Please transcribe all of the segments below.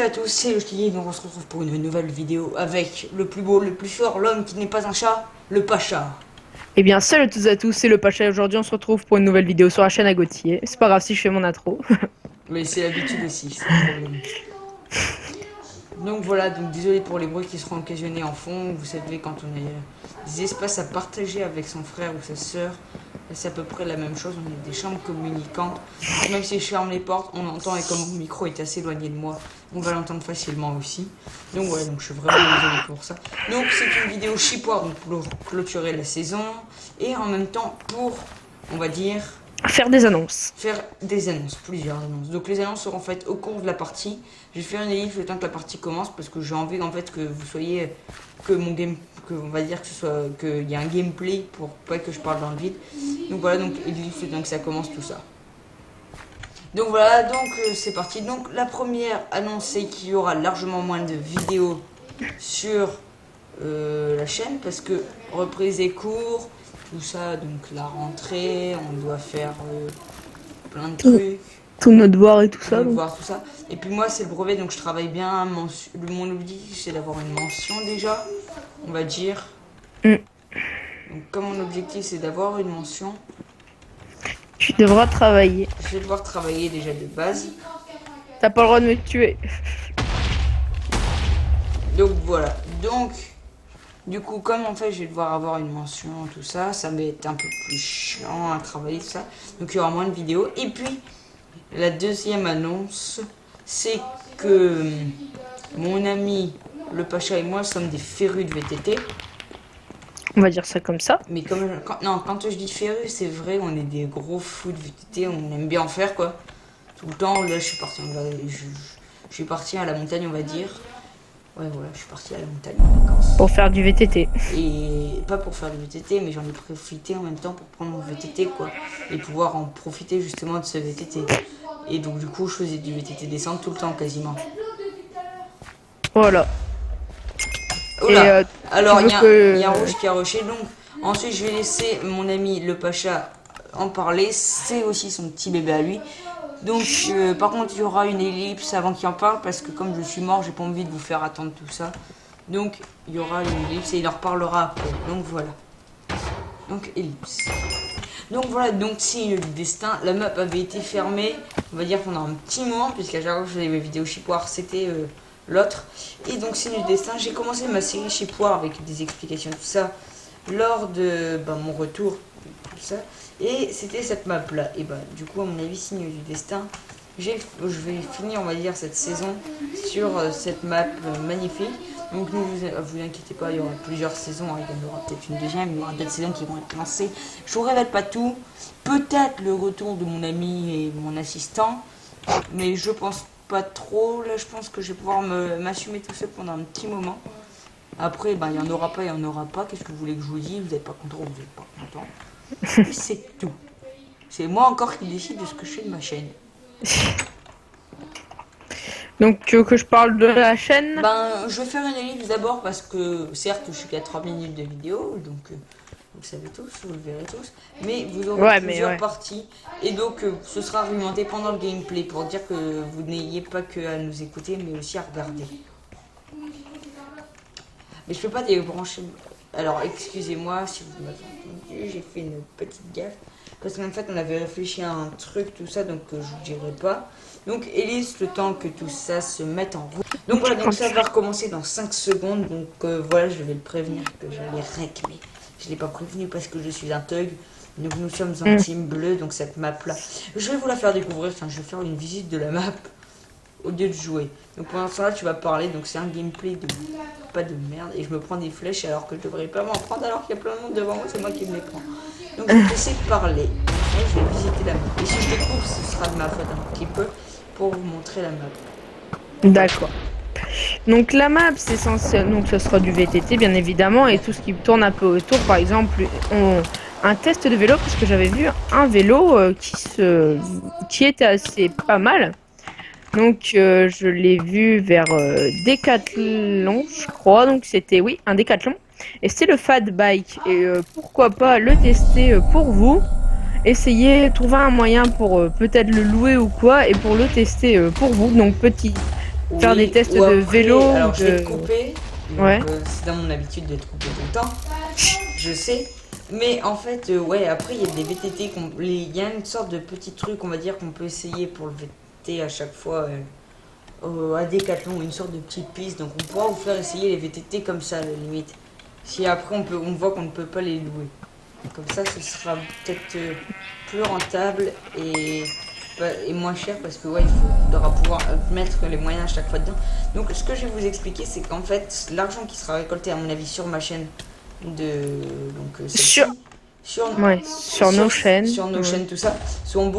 à tous, c'est le Ch'ti, donc on se retrouve pour une nouvelle vidéo avec le plus beau, le plus fort, l'homme qui n'est pas un chat, le Pacha. Eh bien, salut à toutes et à tous, c'est le Pacha et aujourd'hui on se retrouve pour une nouvelle vidéo sur la chaîne à Gauthier. C'est pas grave si je fais mon intro. Mais c'est l'habitude aussi, c'est le problème. Donc voilà, donc désolé pour les bruits qui seront occasionnés en fond. Vous savez, quand on a des espaces à partager avec son frère ou sa soeur, c'est à peu près la même chose. On est des chambres communicantes. Donc même si je ferme les portes, on entend, et comme mon micro est assez éloigné de moi, on va l'entendre facilement aussi. Donc voilà, donc je suis vraiment désolé pour ça. Donc c'est une vidéo chipoire donc pour clôturer la saison et en même temps pour, on va dire, Faire des annonces. faire des annonces, plusieurs annonces. Donc les annonces seront faites au cours de la partie. Je vais faire une ellipse le temps que la partie commence parce que j'ai envie en fait que vous soyez, que mon game, que on va dire que ce soit, qu'il y a un gameplay pour pas que je parle dans le vide. Donc voilà, donc ellipse le temps que ça commence tout ça. Donc voilà, donc c'est parti. Donc la première annonce c'est qu'il y aura largement moins de vidéos sur la chaîne parce que reprise des cours, tout ça, donc la rentrée, on doit faire plein de trucs, Tout notre devoir et tout ça. donc Donc. voir tout ça. Et puis moi c'est le brevet donc je travaille bien. Mon objectif c'est d'avoir une mention déjà, on va dire. Mm. Donc comme mon objectif c'est d'avoir une mention, Tu devras travailler. je vais devoir travailler déjà de base. T'as pas le droit de me tuer. Donc voilà, donc du coup comme en fait je vais devoir avoir une mention, tout ça, ça va être un peu plus chiant à travailler tout ça. Donc il y aura moins de vidéos. Et puis la deuxième annonce, c'est que mon ami le Pacha et moi sommes des férus de VTT. On va dire ça comme ça. Mais quand je dis férus, c'est vrai, on est des gros fous de VTT, on aime bien en faire quoi. Tout le temps, là je suis parti à la montagne on va dire. Ouais voilà, je suis parti à la montagne en vacances. Pour faire du VTT. Et pas pour faire du VTT, mais j'en ai profité en même temps pour prendre mon VTT quoi. Et pouvoir en profiter justement de ce VTT. Et donc du coup je faisais du VTT descente tout le temps quasiment. Voilà. Oh là. Et Alors tu il veux y, que... y a un rouge qui a rushé. Donc ensuite je vais laisser mon ami le Pacha en parler. C'est aussi son petit bébé à lui. Donc par contre il y aura une ellipse avant qu'il en parle parce que comme je suis mort j'ai pas envie de vous faire attendre tout ça. Donc il y aura une ellipse et il en reparlera après. Donc voilà. Donc ellipse. Donc voilà, donc signe du destin. La map avait été fermée, on va dire pendant un petit moment, puisqu'à chaque fois que je faisais mes vidéos chipoires, c'était l'autre. Et donc signe du destin, j'ai commencé ma série chipoire avec des explications tout ça lors de mon retour, tout ça. Et c'était cette map là. Et du coup à mon avis signe du destin. Je vais finir on va dire cette saison sur cette map magnifique. Donc ne vous inquiétez pas, il y aura plusieurs saisons, hein. Il y en aura peut-être une deuxième, il y aura d'autres saisons qui vont être lancées. Je vous révèle pas tout. Peut-être le retour de mon ami et mon assistant, mais je pense pas trop. Là je pense que je vais pouvoir m'assumer tout seul pendant un petit moment. Après il y en aura pas, il y en aura pas. Qu'est-ce que vous voulez que je vous dise? Vous n'êtes pas content, vous n'êtes pas content. C'est tout. C'est moi encore qui décide de ce que je fais de ma chaîne. Donc tu veux que je parle de la chaîne? Je vais faire une ellipse d'abord parce que certes je suis qu'à 3 minutes de vidéo, donc vous le savez tous, vous le verrez tous, mais vous aurez plusieurs parties et donc ce sera argumenté pendant le gameplay pour dire que vous n'ayez pas que à nous écouter mais aussi à regarder. Mais je peux pas débrancher. Alors excusez-moi si vous m'avez entendu, j'ai fait une petite gaffe parce qu'en fait on avait réfléchi à un truc tout ça donc je vous dirai pas. Donc Elise, le temps que tout ça se mette en route. Donc voilà, donc ça va recommencer dans 5 secondes. Donc voilà, je vais le prévenir que j'allais rec, mais je ne l'ai pas prévenu parce que je suis un thug. Donc nous sommes en team bleu, donc cette map là. Je vais vous la faire découvrir, enfin je vais faire une visite de la map au lieu de jouer. Donc pendant ce temps là tu vas parler, donc c'est un gameplay de pas de merde. Et je me prends des flèches alors que je devrais pas m'en prendre alors qu'il y a plein de monde devant moi, c'est moi qui me les prends. Donc je vais essayer de parler. Ouais, je vais visiter la map. Et si je découvre, ce sera de ma faute un petit peu. Pour vous montrer la map. D'accord. Donc la map c'est censé, donc ce sera du VTT bien évidemment et tout ce qui tourne un peu autour, par exemple un test de vélo parce que j'avais vu un vélo qui était assez pas mal. Donc je l'ai vu vers Decathlon je crois, donc c'était oui un Decathlon et c'était le Fat Bike et pourquoi pas le tester pour vous. Essayez, trouver un moyen pour peut-être le louer ou quoi et pour le tester pour vous. Donc petit faire des tests de vélo. Alors je vais te couper. Donc, Ouais. c'est dans mon habitude d'être coupé tout le temps. Je sais. Mais en fait, ouais, après il y a des VTT, il y a une sorte de petit truc, on va dire, qu'on peut essayer pour le VTT à chaque fois à Decathlon, une sorte de petite piste. Donc on pourra vous faire essayer les VTT comme ça, à la limite. Si après on voit qu'on ne peut pas les louer. Comme ça, ce sera peut-être plus rentable et moins cher parce que ouais, il faudra pouvoir mettre les moyens à chaque fois dedans. Donc ce que je vais vous expliquer, c'est qu'en fait, l'argent qui sera récolté à mon avis sur ma chaîne Sur nos chaînes. sur nos chaînes, tout ça, seront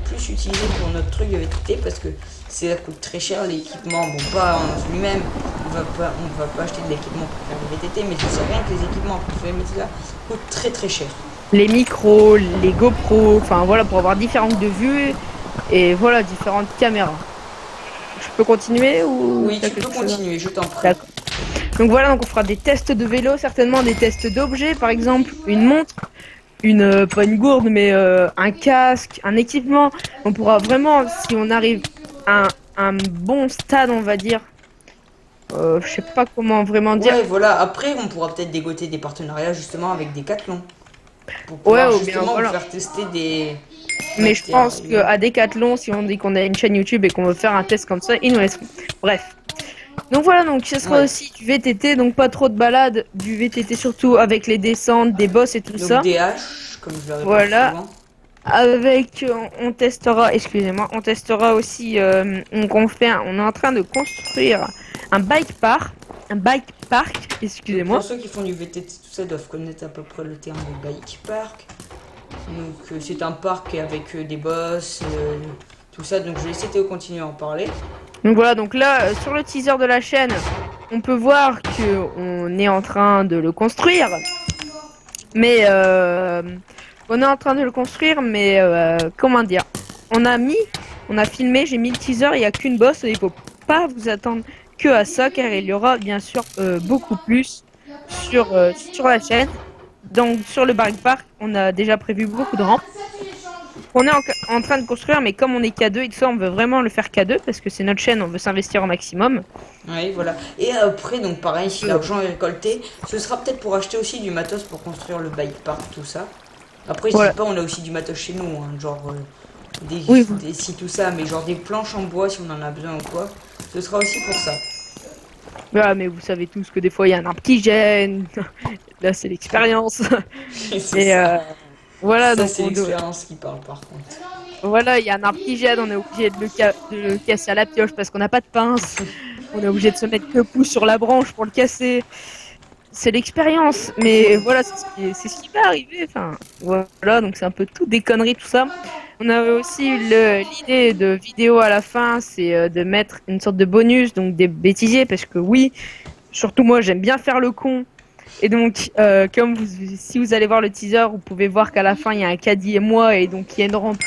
plus utilisés pour notre truc de VTT parce que ça coûte très cher l'équipement. Bon, pas en lui-même, on va pas acheter de l'équipement pour faire le VTT, mais c'est rien que les équipements pour faire le VTT là coûtent très très cher. Les micros, les GoPro, enfin voilà, pour avoir différentes de vues et voilà, différentes caméras. Je peux continuer ou Oui, tu peux continuer, je t'en prie. D'accord. Donc voilà, donc on fera des tests de vélo, certainement des tests d'objets, par exemple une montre, pas une gourde, mais un casque, un équipement. On pourra vraiment, si on arrive à un bon stade, on va dire, je sais pas comment vraiment dire. Ouais, voilà, après on pourra peut-être dégoter des partenariats justement avec Decathlon. Pour pouvoir Ouais, ou bien justement voilà. vous faire tester des... Mais je pense qu'à Decathlon, si on dit qu'on a une chaîne YouTube et qu'on veut faire un test comme ça, ils nous laisseront. Bref. Donc voilà, donc ce sera aussi du VTT, donc pas trop de balades, du VTT surtout avec les descentes, des bosses et tout Donc ça. des haches, comme je le répète Voilà. souvent. Avec, on testera, excusez-moi, on testera aussi, on est en train de construire un bike park, excusez-moi. Pour ceux qui font du VTT, tout ça doivent connaître à peu près le terme de bike park. Donc c'est un parc avec des bosses, tout ça. Donc je vais laisser Théo continuer à en parler. Donc voilà, donc là, sur le teaser de la chaîne, on peut voir que on est en train de le construire. Mais on est en train de le construire, mais comment dire? On a filmé, j'ai mis le teaser, il n'y a qu'une bosse, et il faut pas vous attendre que à ça, car il y aura bien sûr beaucoup plus sur la chaîne. Donc sur le bike park, on a déjà prévu beaucoup de rampes. On est en train de construire, mais comme on est K2 et tout ça, on veut vraiment le faire K2 parce que c'est notre chaîne, on veut s'investir au maximum. Oui, voilà. Et après, donc pareil, si l'argent est récolté, ce sera peut-être pour acheter aussi du matos pour construire le bike park, tout ça. Après, je dis pas, on a aussi du matos chez nous, hein, genre des scies, tout ça, mais genre des planches en bois si on en a besoin ou quoi. Ce sera aussi pour ça. Ah, mais vous savez tous que des fois il y a un arbre qui gêne. Là, c'est l'expérience. Et voilà, ça, donc c'est l'expérience qui parle par contre. Voilà, il y a un arbre qui gêne, on est obligé de le casser à la pioche parce qu'on n'a pas de pince. On est obligé de se mettre le pouce sur la branche pour le casser. C'est l'expérience, mais voilà, c'est ce qui va arriver. Enfin, voilà, donc c'est un peu tout des conneries, tout ça. On avait aussi eu l'idée de vidéo à la fin, c'est de mettre une sorte de bonus, donc des bêtisiers, parce que oui, surtout moi, j'aime bien faire le con. Et donc, si vous allez voir le teaser, vous pouvez voir qu'à la fin, il y a un caddie et moi, et donc il y a une rampe.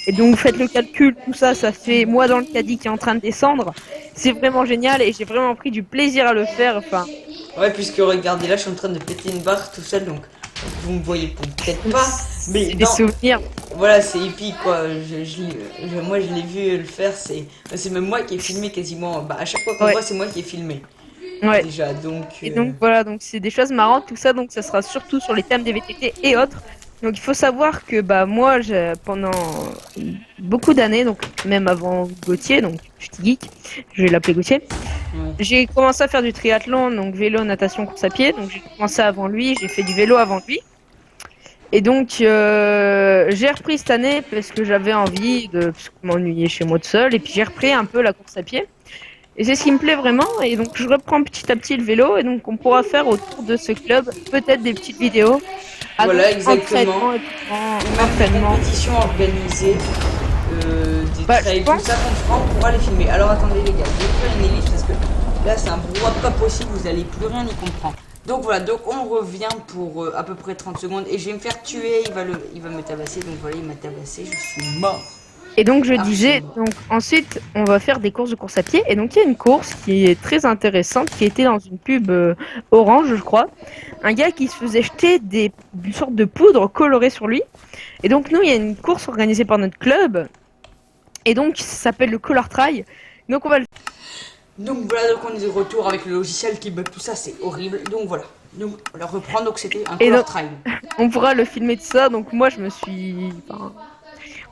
Et donc, vous faites le calcul, tout ça, ça fait moi dans le caddie qui est en train de descendre. C'est vraiment génial et j'ai vraiment pris du plaisir à le faire. Enfin, ouais, puisque regardez, là, je suis en train de péter une barre tout seul, donc vous me voyez peut-être pas. Mais c'est des souvenirs. Voilà, c'est épique quoi. Moi, je l'ai vu le faire. C'est même moi qui ai filmé quasiment. Bah, à chaque fois qu'on voit, c'est moi qui ai filmé. Ouais. Déjà, donc. Et donc voilà, donc c'est des choses marrantes, tout ça. Donc ça sera surtout sur les thèmes des VTT et autres. Donc il faut savoir que bah moi, pendant beaucoup d'années, donc même avant Gauthier, donc petit geek, je vais l'appeler Gauthier. Ouais. J'ai commencé à faire du triathlon, donc vélo, natation, course à pied. Donc j'ai commencé avant lui, j'ai fait du vélo avant lui. Et donc j'ai repris cette année parce que j'avais envie de m'ennuyer chez moi tout seul. Et puis j'ai repris un peu la course à pied. Et c'est ce qui me plaît vraiment. Et donc je reprends petit à petit le vélo. Et donc on pourra faire autour de ce club peut-être des petites vidéos. Voilà, exactement. Entraînement. Des compétitions organisées, des trails, tout ça qu'on fera, on pourra les filmer. Alors attendez les gars, je vais faire une ellipse parce que là c'est un brouhaha pas possible, vous allez plus rien y comprendre. Donc voilà, donc on revient pour à peu près 30 secondes et je vais me faire tuer, il va me tabasser, donc voilà, il m'a tabassé, je suis mort. Et donc je disais, donc ensuite on va faire des courses de course à pied. Et donc il y a une course qui est très intéressante, qui était dans une pub Orange, je crois. Un gars qui se faisait jeter une sorte de poudre colorée sur lui. Et donc nous, il y a une course organisée par notre club. Et donc ça s'appelle le Color Try. Donc on va le Donc voilà, donc on est de retour avec le logiciel qui bug tout ça, c'est horrible. Donc voilà. Donc on la reprend, donc c'était un Et color donc, time. on pourra le filmer de ça. Donc moi,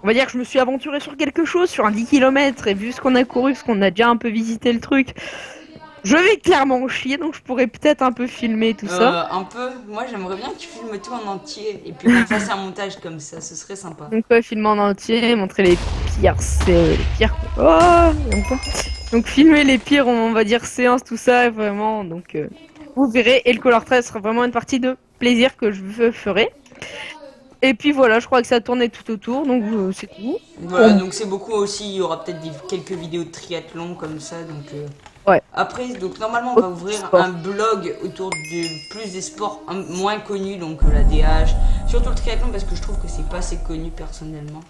on va dire que je me suis aventuré sur quelque chose, sur un 10 km. Et vu ce qu'on a couru, parce qu'on a déjà un peu visité le truc, je vais clairement chier. Donc je pourrais peut-être un peu filmer tout ça. Un peu, moi j'aimerais bien que tu filmes tout en entier et puis qu'on fasse un montage comme ça, ce serait sympa. Donc ouais, filmer en entier, montrer les pires, c'est les pires. Oh, donc, quoi. Donc filmer les pires, on va dire séances, tout ça, vraiment. Donc vous verrez. Et le Color 13 sera vraiment une partie de plaisir que je ferai. Et puis voilà, je crois que ça tournait tout autour, donc c'est tout. Voilà, donc c'est beaucoup aussi, il y aura peut-être quelques vidéos de triathlon comme ça, donc... Ouais, Après, donc normalement on va autre ouvrir un sport. blog autour de plus des sports moins connus, donc la DH, surtout le triathlon parce que je trouve que c'est pas assez connu personnellement.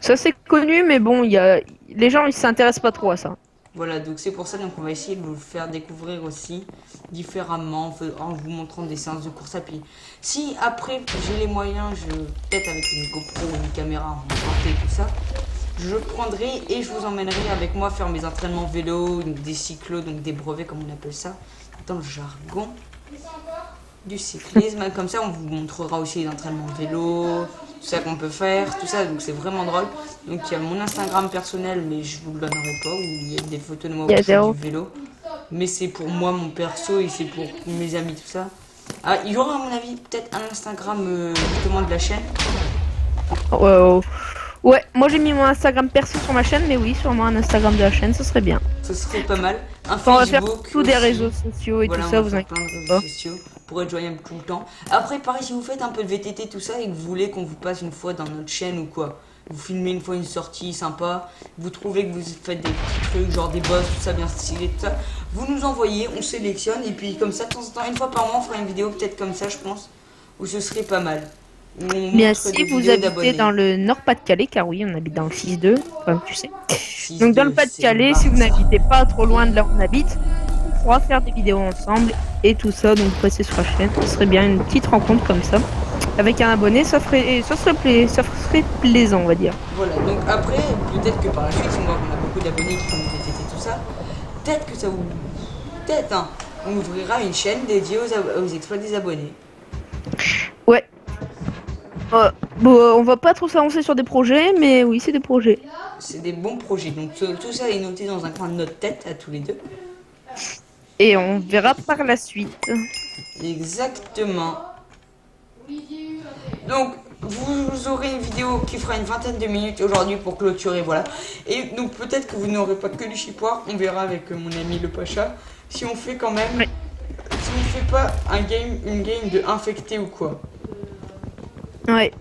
Ça c'est connu, mais bon, les gens ils s'intéressent pas trop à ça. Voilà, donc c'est pour ça donc on va essayer de vous le faire découvrir aussi différemment en vous montrant des séances de course à pied. Si après j'ai les moyens, peut-être avec une GoPro ou une caméra en portée tout ça, je prendrai et je vous emmènerai avec moi faire mes entraînements vélo, des cyclos, donc des brevets comme on appelle ça, dans le jargon du cyclisme. Comme ça on vous montrera aussi les entraînements vélo, tout ça qu'on peut faire, tout ça, donc c'est vraiment drôle. Donc il y a mon Instagram personnel, mais je vous le donnerai pas, où il y a des photos de moi où Il y je a fais du zéro. vélo. Mais c'est pour moi, mon perso, et c'est pour mes amis, tout ça. Ah, il y aura à mon avis peut-être un Instagram justement de la chaîne. Ouais, ouais, moi j'ai mis mon Instagram perso sur ma chaîne, mais oui, sûrement un Instagram de la chaîne, ce serait bien. Ce serait pas mal. Un Enfin, on va faire Facebook tous des aussi. réseaux sociaux et Voilà, tout on ça, va vous faire inquiétez plein de réseaux pas. sociaux pour être joignable tout le temps. Après, pareil, si vous faites un peu de VTT, tout ça, et que vous voulez qu'on vous passe une fois dans notre chaîne ou quoi, vous filmez une fois une sortie sympa, vous trouvez que vous faites des petits trucs, genre des boss, tout ça bien stylé, tout ça, vous nous envoyez, on sélectionne, et puis comme ça, de temps en temps, une fois par mois, on fera une vidéo peut-être comme ça, je pense, où ce serait pas mal. Où on Bien montre si des vous vidéos habitez d'abonnés. dans le Nord-Pas-de-Calais, car oui, on habite dans le 6-2, comme tu sais. Donc dans le 6-2, c'est le Pas-de-Calais, si vous Barça. n'habitez pas trop loin de là où on habite, on pourra faire des vidéos ensemble et tout ça, donc passer sur la chaîne. Ce serait bien une petite rencontre comme ça. Avec un abonné, ça serait plaisant, on va dire. Voilà, donc après, peut-être que par la suite, si on voit qu'on a beaucoup d'abonnés qui font du VTT, tout ça, peut-être que ça vous... Peut-être, hein, on ouvrira une chaîne dédiée aux exploits des abonnés. Ouais. Bon, on va pas trop s'avancer sur des projets, mais oui, c'est des projets. C'est des bons projets, donc tout ça est noté dans un coin de notre tête, à tous les deux. Et on verra par la suite. Exactement. Donc, vous aurez une vidéo qui fera une vingtaine de minutes aujourd'hui pour clôturer, voilà. Et donc, peut-être que vous n'aurez pas que du chipoir, on verra avec mon ami le Pacha, si on fait quand même... Ouais. Si on fait pas une game de infecté ou quoi. Ouais.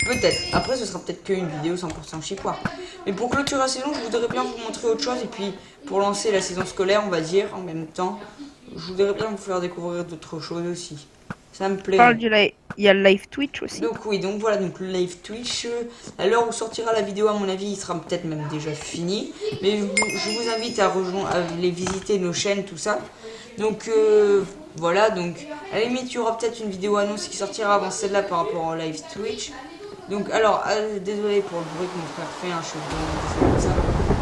Peut-être. Après, ce sera peut-être qu'une vidéo 100% chipoir. Mais pour clôturer la saison, je voudrais bien vous montrer autre chose. Et puis, pour lancer la saison scolaire, on va dire, en même temps, je voudrais bien vous faire découvrir d'autres choses aussi. Ça me plaît. Il y a le live Twitch aussi. Donc oui, donc voilà, donc le live Twitch, à l'heure où sortira la vidéo, à mon avis, il sera peut-être même déjà fini. Mais je vous invite à aller visiter nos chaînes, tout ça. Donc voilà, donc à la limite, il y aura peut-être une vidéo annonce qui sortira avant celle-là par rapport au live Twitch. Donc alors, désolé pour le bruit que mon frère fait, hein, je suis vraiment désolé de ça.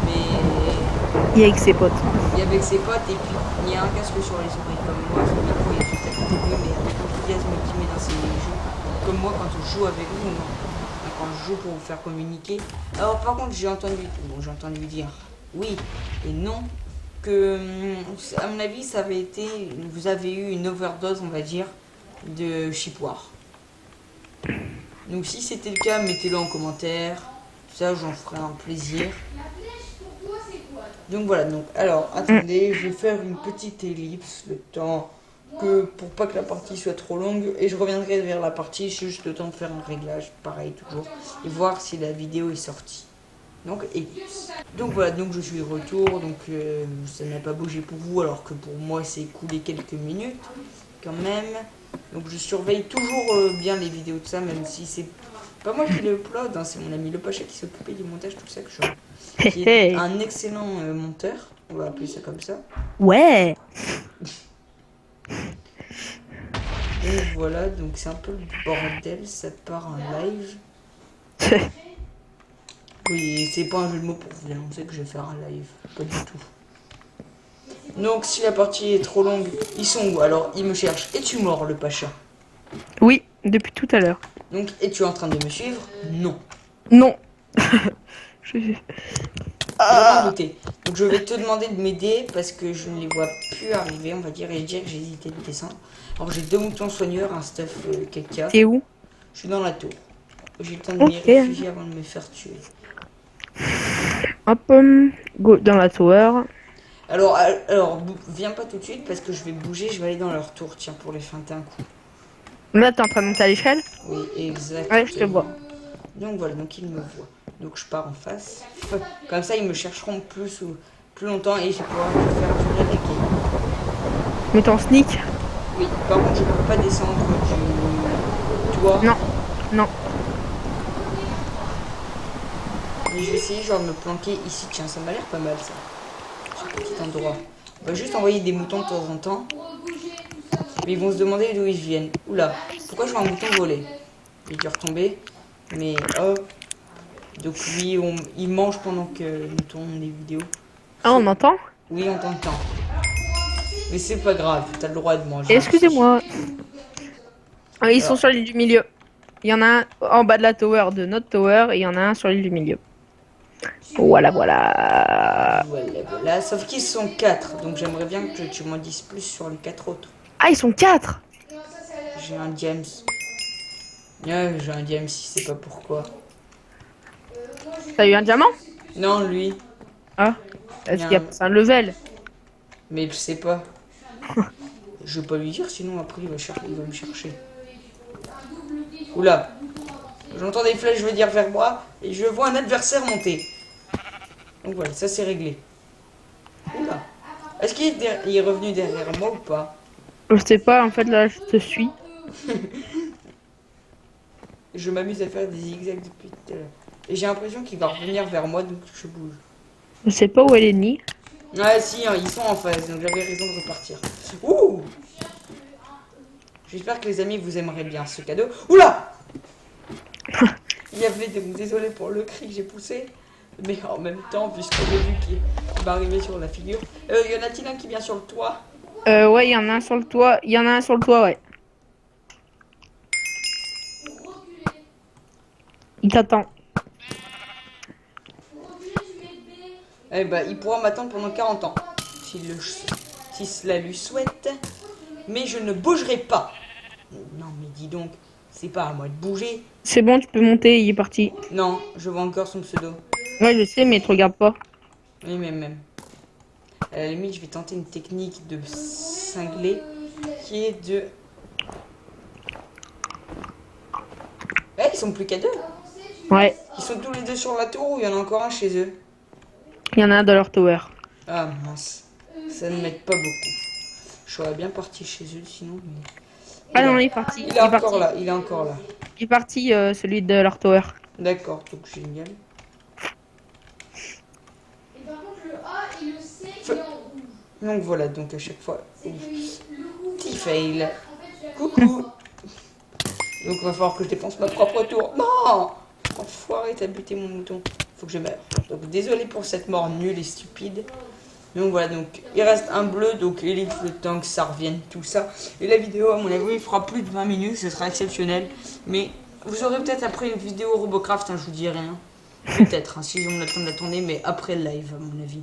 Mais Il est avec ses potes. il est avec ses potes et puis il y a un casque sur les oreilles comme moi, son micro il est juste à côté de lui, mais avec l'enthousiasme qu'il met dans ses jeux, comme moi quand je joue avec vous, quand je joue pour vous faire communiquer. Alors par contre j'ai entendu dire oui et non, que à mon avis ça avait été, vous avez eu une overdose on va dire, de chipoire. Donc si c'était le cas, mettez-le en commentaire, ça j'en ferai un plaisir. Donc voilà, donc alors attendez, je vais faire une petite ellipse le temps que pour pas que la partie soit trop longue et je reviendrai vers la partie juste le temps de faire un réglage pareil toujours et voir si la vidéo est sortie. Donc ellipse. Donc voilà, donc je suis de retour, donc ça n'a pas bougé pour vous alors que pour moi c'est écoulé quelques minutes quand même. Donc je surveille toujours bien les vidéos de ça, même si c'est pas moi qui le upload, hein, c'est mon ami le Pacha qui s'occupait du montage, tout ça, qui est un excellent monteur, on va appeler ça comme ça. Ouais. Donc voilà, donc c'est un peu le bordel, ça part en live. Oui, c'est pas un jeu de mots pour vous annoncer que je vais faire un live, pas du tout. Donc si la partie est trop longue, ils sont où? Alors ils me cherchent. Es-tu mort le pacha? Oui, depuis tout à l'heure. Donc es-tu en train de me suivre? Non. Non. Je- Je m'en doutais. Donc je vais te demander de m'aider parce que je ne les vois plus arriver, on va dire, et dire que j'ai hésité de descendre. Alors j'ai 2 moutons soigneurs, un stuff caca. T'es où? Je suis dans la tour. J'ai le temps de m'y Ok. réfugier avant de me faire tuer. Hop, go dans la tower. Alors, viens pas tout de suite parce que je vais bouger, je vais aller dans leur tour, tiens, pour les feinter un coup. Là, t'es en train de monter à l'échelle? Oui, exactement. Ouais, je te vois. Donc voilà, donc ils me voient. Donc je pars en face. Comme ça, ils me chercheront plus longtemps et je vais pouvoir faire durer la game. Mais ton sneak? Oui, par contre, je peux pas descendre du toit. Non, non. Mais je vais essayer genre de me planquer ici. Tiens, ça m'a l'air pas mal ça. Ce petit endroit. On va juste envoyer des moutons de temps en temps. Mais ils vont se demander d'où ils viennent. Oula, pourquoi je vois un mouton voler? Il est dû retomber. Mais hop. Donc lui, il mange pendant que nous tournons des vidéos. Ah, on entend? Oui, on t'entend. Mais c'est pas grave, t'as le droit de manger. Excusez-moi. Ah, ils sont Alors. sur l'île du milieu. Il y en a un en bas de la tower de notre tower et il y en a un sur l'île du milieu. Voilà, voilà. Voilà. Sauf qu'ils sont 4. Donc j'aimerais bien que tu m'en dises plus sur les 4 autres. Ah, ils sont 4. J'ai un James. Ouais, j'ai un James, il sait pas pourquoi. T'as eu un diamant? Non, lui. Ah, est-ce qu'il y a un- passé un level? Mais je sais pas. Je vais pas lui dire, sinon après il va me chercher. Oula. J'entends des flèches, je veux dire, vers moi. Et je vois un adversaire monter. Donc voilà, ça c'est réglé. Oula. Est-ce il est revenu derrière moi ou pas? Je sais pas, en fait, là, je te suis. Je m'amuse à faire des zigzags depuis tout à l'heure. Et j'ai l'impression qu'il va revenir vers moi, donc je bouge. Je sais pas où elle est ni. Ah si, hein, ils sont en face, donc j'avais raison de repartir. Ouh. J'espère que les amis vous aimeraient bien ce cadeau. Oula. Il y avait, donc désolé pour le cri que j'ai poussé. Mais en même temps, puisque j'ai vu qu'il m'arrivait sur la figure. Y en a-t-il un qui vient sur le toit? Ouais, il y en a un sur le toit. Il y en a un sur le toit, ouais. Il t'attend. Eh ben, il pourra m'attendre pendant 40 ans. Si cela lui souhaite. Mais je ne bougerai pas. Non, mais dis donc, c'est pas à moi de bouger. C'est bon, tu peux monter, il est parti. Non, je vois encore son pseudo. Ouais, je sais, mais te regarde pas. Oui, mais même. À la limite, je vais tenter une technique de cinglé qui est de... Eh, ils sont plus qu'à 2. Ouais, Ils sont tous les deux sur la tour ou il y en a encore un chez eux? il y en a un dans leur tower. Ah mince, ça ne m'aide pas beaucoup. Je serais bien parti chez eux sinon. Mais... Ah non, il est parti. Il est encore là, il est encore là. Il est parti, celui de leur tower. D'accord, donc génial. Et par contre, le A et le C, Feu. il est en rouge. Donc voilà, donc à chaque fois... C'est le rouge. Petit fail. En fait, Coucou. Donc il va falloir que je dépense ma propre tour. Non. Enfoiré, t'as buté mon mouton. Faut que je meure. Donc désolé pour cette mort nulle et stupide. Donc voilà, donc il reste un bleu, donc Elite le temps que ça revienne, tout ça. Et la vidéo, à mon avis, il fera plus de 20 minutes, ce sera exceptionnel. Mais vous aurez peut-être après une vidéo Robocraft, hein, je vous dis rien. Peut-être, hein, si on a le temps de la tourner, mais après le live, à mon avis.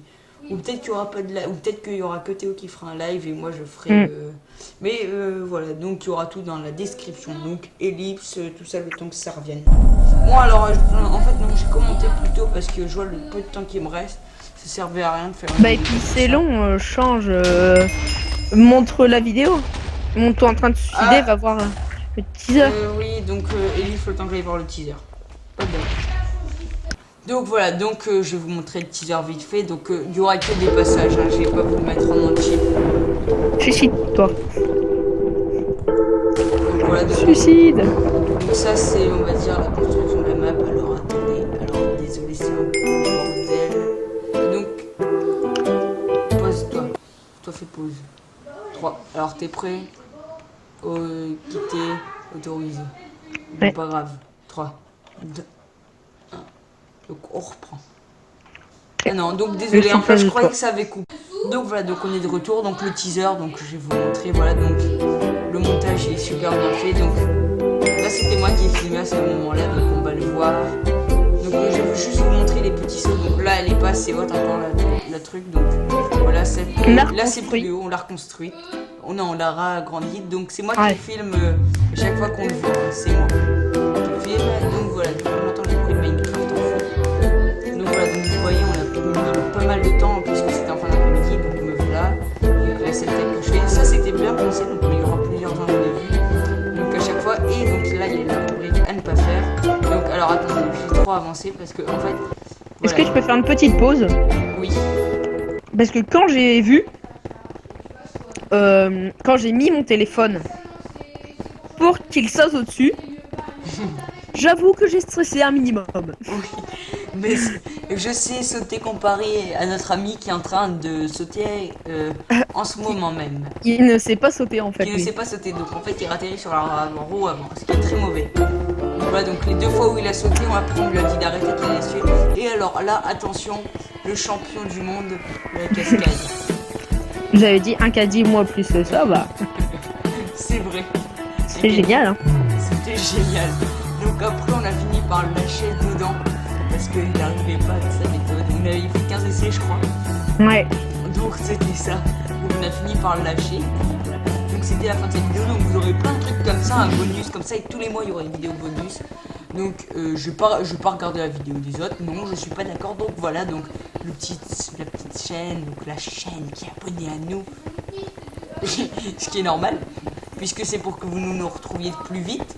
Ou peut-être qu'il y aura pas de live, ou peut-être qu'il y aura que Théo qui fera un live et moi je ferai. Mais voilà, donc il y aura tout dans la description. Donc ellipse, tout ça, le temps que ça revienne. Bon alors, en fait non, j'ai commenté plus tôt parce que je vois le peu de temps qui me reste. Ça servait à rien de faire. Bah et puis c'est long, change, montre la vidéo. Montre-toi en train de se suicider, va voir le teaser. Oui, donc ellipse, le temps que j'aille voir le teaser. Pas de bol. Donc voilà, donc je vais vous montrer le teaser vite fait. Donc il y aura que des passages, hein, je vais pas vous le mettre en entier. Suicide-toi. Donc voilà, donc, Suicide. donc ça c'est, on va dire, la construction de la map. Alors attendez, alors désolé, c'est un peu bordel. Donc, pose-toi. Toi fais pause. 3. Alors t'es prêt? Quitter, autoriser. Bon, Ouais. pas grave. 3, 2, 1. Donc on reprend. Ah non, donc désolé, suis en fait, fan je de croyais toi. que ça avait coupé. Donc voilà, donc on est de retour, donc le teaser, donc je vais vous montrer, voilà, donc le montage est super bien fait, donc là c'était moi qui ai filmé à ce moment-là, donc on va le voir. Donc je vais juste vous montrer les petits sauts, donc là elle est pas assez haute encore la truc, donc voilà, là c'est reconstruit. plus haut, on l'a reconstruit, on l'a agrandi, donc c'est moi Ouais. qui filme chaque fois qu'on le voit, c'est moi qui filme, donc voilà, depuis longtemps j'ai pris Minecraft en fond. Donc voilà, donc vous voyez, on a mis pas mal de temps puisque c'était en fin d'après-midi, donc me voilà. Donc là, c'est le tête que je fais. Ça, c'était bien pensé, donc il y aura plusieurs angles de vue. Donc à chaque fois, et donc là, il y a la rubrique à ne pas faire. Donc alors attendez, j'ai trop avancé parce que en fait. Est-ce Voilà. que je peux faire une petite pause? Oui. Parce que quand j'ai vu, quand j'ai mis mon téléphone pour qu'il saute au-dessus, j'avoue que j'ai stressé un minimum. Mais je sais sauter comparé à notre ami qui est en train de sauter en ce moment même. Il ne sait pas sauter en fait. Qui ne lui. sait pas sauter, donc en fait il atterrit sur la roue avant, ce qui est très mauvais. Donc voilà, donc les 2 fois où il a sauté, on lui a dit d'arrêter qu'il allait suivre. Et alors là, attention, le champion du monde de la cascade. J'avais dit un caddie moi plus ça, bah C'est vrai. c'est génial. Hein. C'était génial. Donc après, on a fini par le lâcher dedans parce qu'il n'arrivait pas avec sa méthode. On avait fait 15 essais, je crois. Ouais. Donc c'était ça. Donc on a fini par le lâcher. Donc c'était la fin de cette vidéo. Donc vous aurez plein de trucs comme ça, un bonus comme ça. Et tous les mois il y aura une vidéo bonus. Donc je vais pas regarder la vidéo des autres. Non, je suis pas d'accord. Donc voilà. Donc la petite chaîne, donc la chaîne qui est abonnée à nous. Ce qui est normal, puisque c'est pour que vous nous retrouviez plus vite.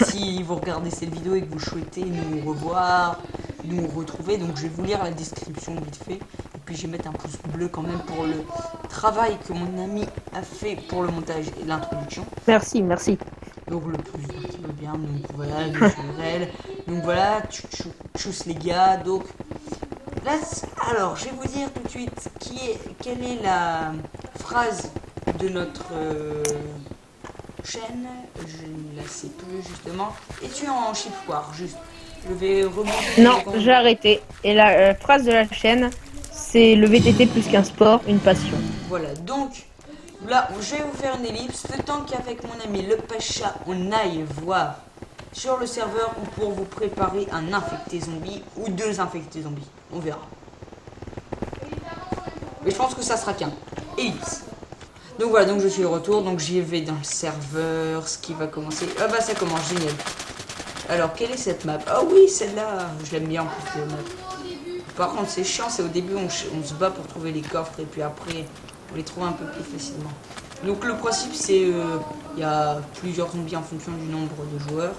Si vous regardez cette vidéo et que vous souhaitez nous revoir, nous retrouver, donc je vais vous lire la description vite fait. Et puis je vais mettre un pouce bleu quand même pour le travail que mon ami a fait pour le montage et l'introduction. Merci, merci. Donc le plus qui veut bien, donc voilà, le naturel. Donc voilà, tchuss les gars. Donc là, alors je vais vous dire tout de suite quelle est la phrase de notre chaîne. Je ne la sais plus justement. Et tu es en chiffroir, juste. Je vais remonter. Non, j'ai arrêté. Et la phrase de la chaîne, c'est le VTT plus qu'un sport, une passion. Voilà, donc là, je vais vous faire une ellipse. Le temps qu'avec mon ami le Pacha, on aille voir sur le serveur pour vous préparer un infecté zombie ou 2 infectés zombies. On verra. Mais je pense que ça sera qu'un. Ellipse. Donc voilà, donc je suis de retour. Donc j'y vais dans le serveur. Ce qui va commencer. Ah bah ça commence, génial. Alors, quelle est cette map? Ah oui, celle-là, je l'aime bien en plus, cette map. Par contre, c'est chiant, c'est au début, on se bat pour trouver les coffres, et puis après, on les trouve un peu plus facilement. Donc, le principe, c'est, il y a plusieurs zombies en fonction du nombre de joueurs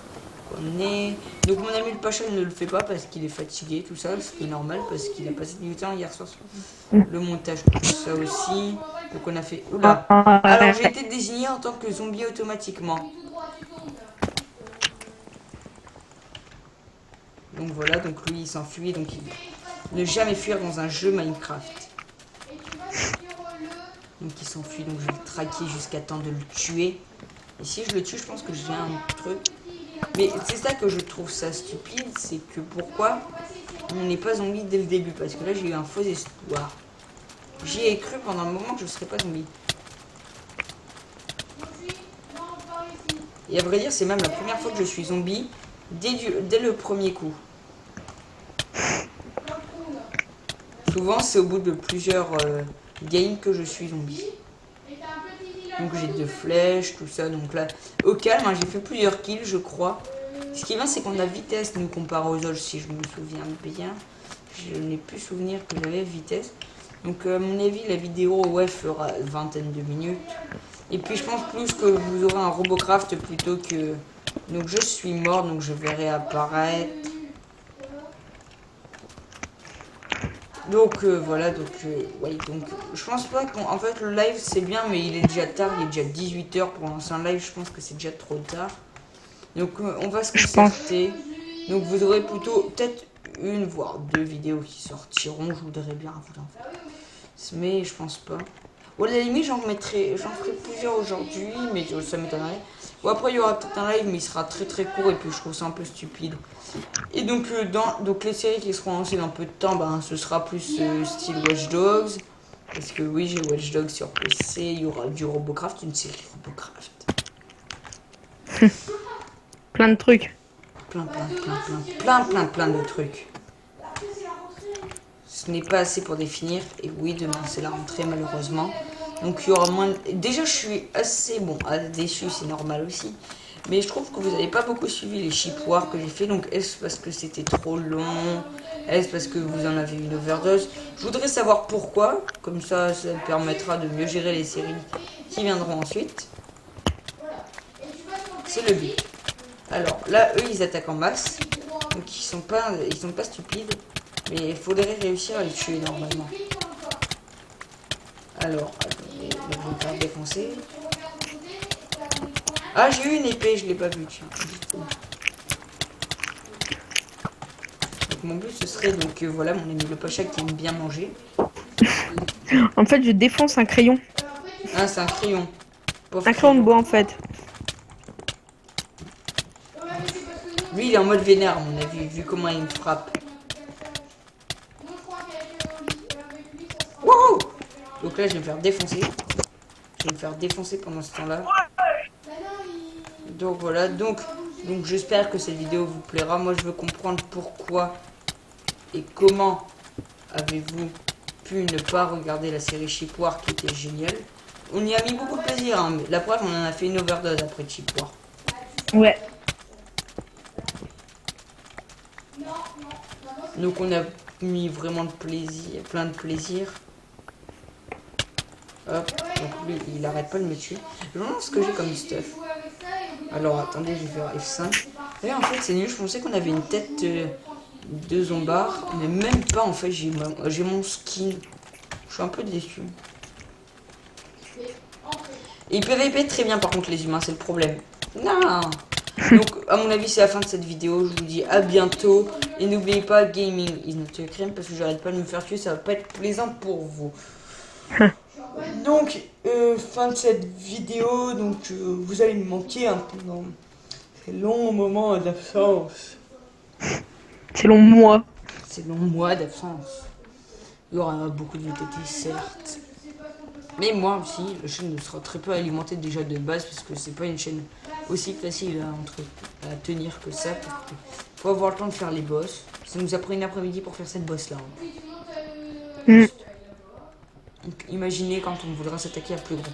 qu'on est. Donc, mon ami le Pacha ne le fait pas parce qu'il est fatigué, tout ça, ce qui est normal, parce qu'il a passé du temps hier soir sur le montage, tout ça aussi. Donc, on a fait... Oula. Alors, j'ai été désigné en tant que zombie automatiquement. Donc voilà, donc lui il s'enfuit, donc il ne jamais fuir dans un jeu Minecraft. Donc il s'enfuit, donc je vais le traquer jusqu'à temps de le tuer. Et si je le tue, je pense que j'ai un truc. Mais c'est ça que je trouve ça stupide, c'est que pourquoi on n'est pas zombie dès le début. Parce que là j'ai eu un faux espoir. J'y ai cru pendant un moment que je ne serais pas zombie. Et à vrai dire, c'est même la première fois que je suis zombie dès le premier coup. Souvent, c'est au bout de plusieurs games que je suis zombie. Donc j'ai 2 flèches, tout ça. Donc là, au calme, hein, j'ai fait plusieurs kills, je crois. Ce qui est bien, c'est qu'on a vitesse, nous, comparé aux autres, si je me souviens bien. Je n'ai plus souvenir que j'avais vitesse. Donc, à mon avis, la vidéo, ouais, fera une vingtaine de minutes. Et puis, je pense plus que vous aurez un Robocraft plutôt que... Donc, je suis mort, donc je vais réapparaître. Donc voilà, donc ouais, donc je pense pas qu'en fait le live c'est bien, mais il est déjà tard, il est déjà 18 h pour lancer un live, je pense que c'est déjà trop tard. Donc on va se concerter. Donc vous aurez plutôt peut-être 1 voire 2 vidéos qui sortiront, je voudrais bien vous en faire. Mais je pense pas. Ou à la limite j'en ferai plusieurs aujourd'hui, mais ça m'étonnerait. Bon, après, il y aura peut-être un live, mais il sera très très court et puis je trouve ça un peu stupide. Et donc, donc les séries qui seront lancées dans peu de temps, ben, ce sera plus style Watch Dogs. Parce que oui, j'ai Watch Dogs sur PC, il y aura du Robocraft, une série Robocraft. Plein de trucs. Plein de trucs. Ce n'est pas assez pour définir. Et oui, demain c'est la rentrée malheureusement. Donc il y aura moins... Déjà je suis assez... Bon, déçu c'est normal aussi. Mais je trouve que vous n'avez pas beaucoup suivi les chipoirs que j'ai fait. Donc est-ce parce que c'était trop long? Est-ce parce que vous en avez une overdose? Je voudrais savoir pourquoi. Comme ça, ça me permettra de mieux gérer les séries qui viendront ensuite. C'est le but. Alors là, eux, ils attaquent en masse. Donc ils sont pas stupides. Mais il faudrait réussir à les tuer normalement. Alors, attendez, je vais me faire défoncer. Ah, j'ai eu une épée, je l'ai pas vue, tiens. Donc mon but ce serait donc voilà mon ami le Pacha qui aime bien manger. En fait, je défonce un crayon. Ah, c'est un crayon. Pauvre Un crayon de bois, en fait. Lui, il est en mode vénère, à mon avis, vu comment il me frappe. Wow! Donc là, je vais me faire défoncer. Je vais me faire défoncer pendant ce temps-là. Donc voilà, donc j'espère que cette vidéo vous plaira. Moi, je veux comprendre pourquoi et comment avez-vous pu ne pas regarder la série Chip War qui était géniale. On y a mis beaucoup de plaisir, hein, mais la preuve, on en a fait une overdose après Chip War. Ouais. Donc on a mis vraiment de plaisir, plein de plaisir. Hop, donc lui, il arrête pas de me tuer. Je me demande ce que j'ai comme stuff. Alors attendez, je vais faire F5. Et en fait, c'est nul, je pensais qu'on avait une tête de zombard, mais même pas en fait, j'ai mon skin. Je suis un peu déçu. Et ils peuvent épée très bien par contre les humains, c'est le problème. Non. Donc à mon avis c'est la fin de cette vidéo, je vous dis à bientôt. Et n'oubliez pas, gaming is not a crime, parce que j'arrête pas de me faire tuer, ça va pas être plaisant pour vous. Donc fin de cette vidéo, donc vous allez me manquer un peu dans ces longs moments d'absence. C'est long mois. Ces longs mois d'absence. Il y aura beaucoup de VTT certes. Mais moi aussi, la chaîne sera très peu alimentée déjà de base parce que c'est pas une chaîne aussi facile à tenir que ça. Il faut avoir le temps de faire les boss. Ça nous a pris une après-midi pour faire cette boss là. Mm. Donc imaginez quand on voudra s'attaquer à plus gros.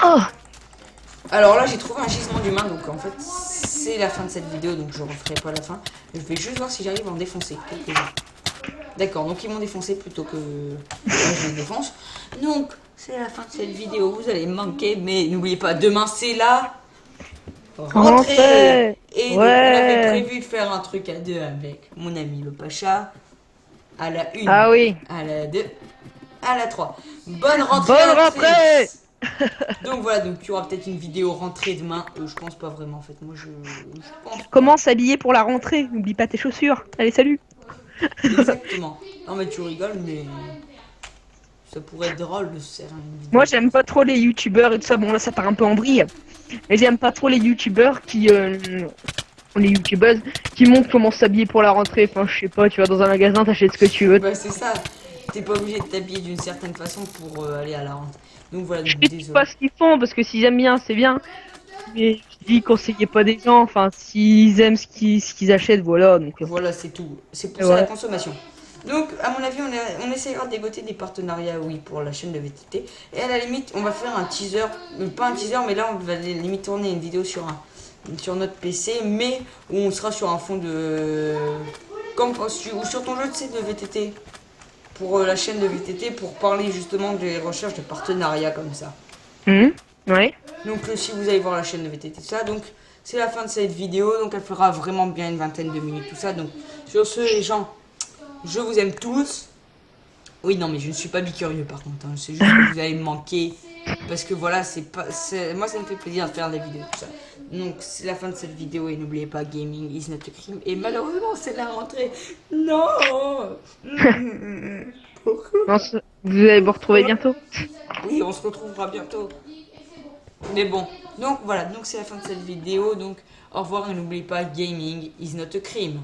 Oh. Alors là j'ai trouvé un gisement d'humain donc en fait c'est la fin de cette vidéo donc je referai pas la fin. Je vais juste voir si j'arrive à en défoncer quelques-uns. D'accord, donc ils m'ont défoncé plutôt que je les défonce. Donc c'est la fin de cette vidéo, vous allez me manquer mais n'oubliez pas demain c'est la rentrée. Et donc, on avait prévu de faire un truc à deux avec mon ami le Pacha à la 1, Ah oui. à la 2, à la 3. Bonne rentrée. Bonne rentrée. Donc voilà, donc il y aura peut-être une vidéo rentrée demain. Je pense pas vraiment en fait. Moi je pense. Comment s'habiller pour la rentrée? N'oublie pas tes chaussures. Allez, salut. Exactement. Non mais tu rigoles, mais ça pourrait être drôle de se faire une vidéo. Moi, j'aime pas trop les youtubeurs et tout ça. Bon, là, ça part un peu en vrille. Mais j'aime pas trop les youtubeurs les youtubeuses qui montrent comment s'habiller pour la rentrée. Enfin, je sais pas, tu vas dans un magasin, t'achètes ce que tu veux. Bah c'est ça. T'es pas obligé de t'habiller d'une certaine façon pour aller à la rentrée. Donc voilà, Je donc, critique désolé. pas ce qu'ils font parce que s'ils aiment bien, c'est bien. Mais je dis conseillez pas des gens. Enfin, s'ils aiment ce qu'ils achètent, voilà. Donc. Voilà, c'est tout. C'est pour Et ça voilà. la consommation. Donc, à mon avis, on essaiera de dégoter des partenariats, oui, pour la chaîne de VTT. Et à la limite, on va faire un teaser, pas un teaser, mais là, on va limite tourner une vidéo sur notre PC, mais où on sera sur un fond de... ou sur ton jeu de site de VTT, pour la chaîne de VTT, pour parler justement des recherches de partenariats comme ça. Ouais. Donc si vous allez voir la chaîne de VTT, tout ça, donc c'est la fin de cette vidéo, donc elle fera vraiment bien une vingtaine de minutes, tout ça. Donc sur ce, les gens, je vous aime tous. Oui, non, mais je ne suis pas bicurieux par contre, hein. C'est juste que vous allez me manquer, parce que voilà, moi ça me fait plaisir de faire des vidéos, tout ça. Donc c'est la fin de cette vidéo et n'oubliez pas, gaming is not a crime. Et malheureusement, c'est la rentrée. Non. Pourquoi? Vous allez vous retrouver bientôt. Oui, on se retrouvera bientôt. Mais bon, donc voilà, donc c'est la fin de cette vidéo. Donc au revoir et n'oubliez pas, gaming is not a crime.